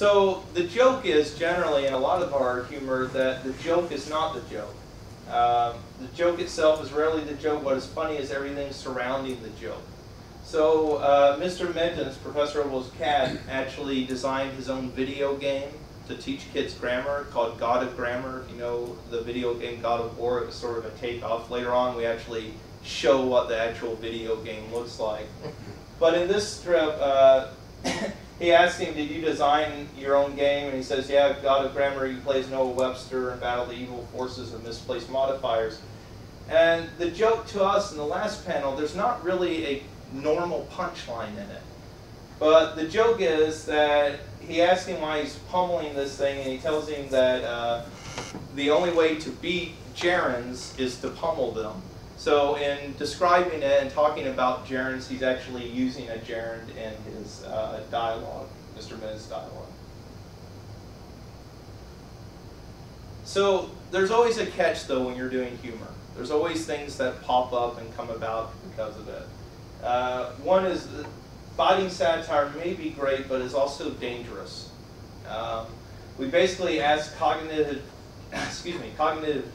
So the joke is generally, in a lot of our humor, that the joke is not the joke. The joke itself is rarely the joke. What is funny is everything surrounding the joke. So Mr. Minton's, Professor Hobo's cat, actually designed his own video game to teach kids grammar called God of Grammar. If you know the video game God of War, it was sort of a takeoff. Later on, we actually show what the actual video game looks like. But in this strip, he asked him, did you design your own game? And he says, yeah, God of Grammar, he plays Noah Webster and battle the evil forces of misplaced modifiers. And the joke to us in the last panel, there's not really a normal punchline in it. But the joke is that he asks him why he's pummeling this thing, and he tells him that the only way to beat gerunds is to pummel them. So in describing it and talking about gerunds, he's actually using a gerund in his dialogue, Mr. Minton's dialogue. So there's always a catch, though, when you're doing humor. There's always things that pop up and come about because of it. One is biting satire may be great, but is also dangerous. We basically ask cognitive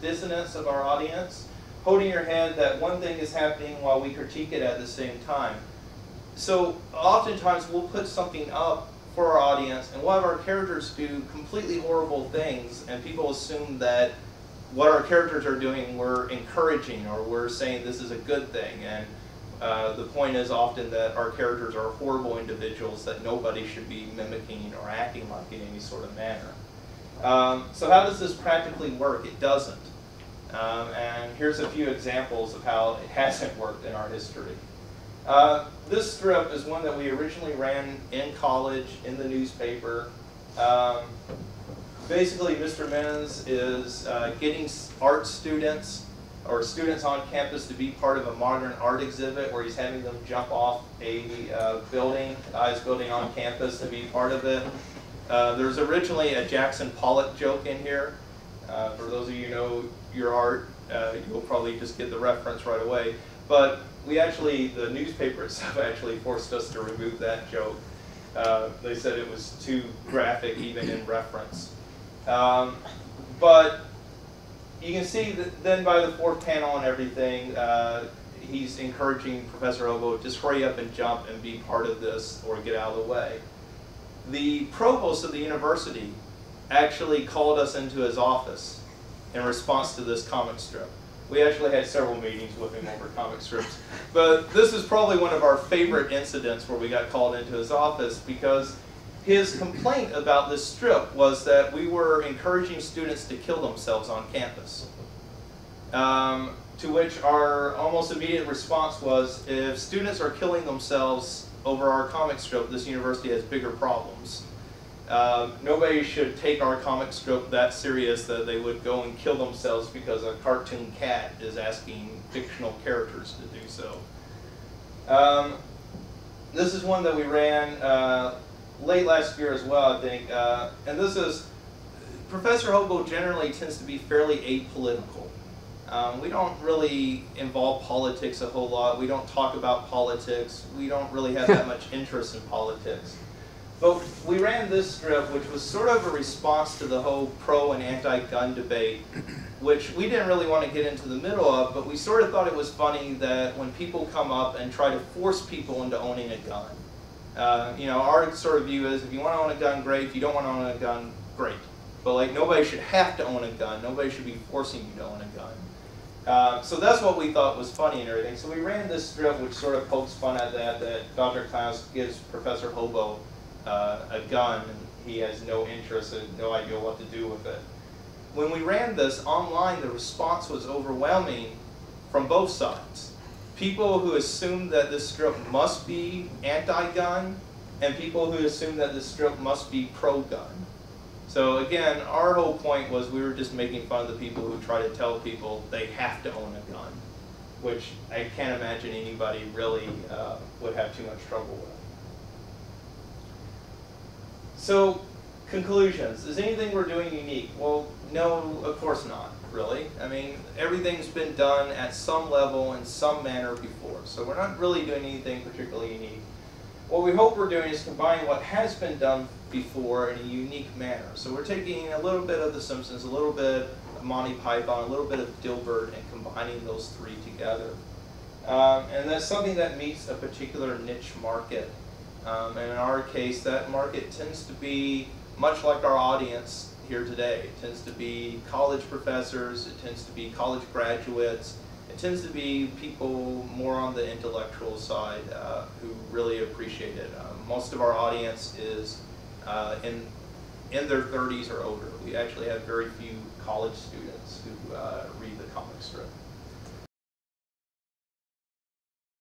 dissonance of our audience, holding your head that one thing is happening while we critique it at the same time. So oftentimes we'll put something up for our audience and we'll have our characters do completely horrible things, and people assume that what our characters are doing we're encouraging or we're saying this is a good thing. And the point is often that our characters are horrible individuals that nobody should be mimicking or acting like in any sort of manner. So how does this practically work? It doesn't. And here's a few examples of how it hasn't worked in our history. This strip is one that we originally ran in college in the newspaper. Basically, Mr. Minton's is getting art students or students on campus to be part of a modern art exhibit where he's having them jump off a building, the highest building on campus, to be part of it. There's originally a Jackson Pollock joke in here. For those of you who know your art, you'll probably just get the reference right away. But we actually, the newspaper itself actually forced us to remove that joke. They said it was too graphic even in reference. But you can see that then by the fourth panel and everything, he's encouraging Professor Hobo to just hurry up and jump and be part of this or get out of the way. The provost of the university actually called us into his office in response to this comic strip. We actually had several meetings with him over comic strips. But this is probably one of our favorite incidents where we got called into his office, because his complaint about this strip was that we were encouraging students to kill themselves on campus. To which our almost immediate response was, if students are killing themselves over our comic strip, this university has bigger problems. Nobody should take our comic strip that serious that they would go and kill themselves because a cartoon cat is asking fictional characters to do so. This is one that we ran late last year as well, I think. And this is, Professor Hobo generally tends to be fairly apolitical. We don't really involve politics a whole lot. We don't talk about politics. We don't really have that much interest in politics. But we ran this strip, which was sort of a response to the whole pro and anti-gun debate, which we didn't really want to get into the middle of, but we sort of thought it was funny that when people come up and try to force people into owning a gun, you know, our sort of view is, if you want to own a gun, great. If you don't want to own a gun, great. But like, nobody should have to own a gun. Nobody should be forcing you to own a gun. So that's what we thought was funny and everything. So we ran this strip, which sort of pokes fun at that Dr. Klaus gives Professor Hobo a gun, and he has no interest and no idea what to do with it. When we ran this online, the response was overwhelming from both sides. People who assumed that this strip must be anti-gun, and people who assumed that this strip must be pro-gun. So again, our whole point was we were just making fun of the people who try to tell people they have to own a gun, which I can't imagine anybody really would have too much trouble with. So, conclusions. Is anything we're doing unique? Well, no, of course not, really. I mean, everything's been done at some level in some manner before, so we're not really doing anything particularly unique. What we hope we're doing is combining what has been done before in a unique manner. So we're taking a little bit of The Simpsons, a little bit of Monty Python, a little bit of Dilbert, and combining those three together. And that's something that meets a particular niche market. And in our case, that market tends to be much like our audience here today. It tends to be college professors, it tends to be college graduates, it tends to be people more on the intellectual side who really appreciate it. Most of our audience is in their 30s or older. We actually have very few college students who read the comic strip.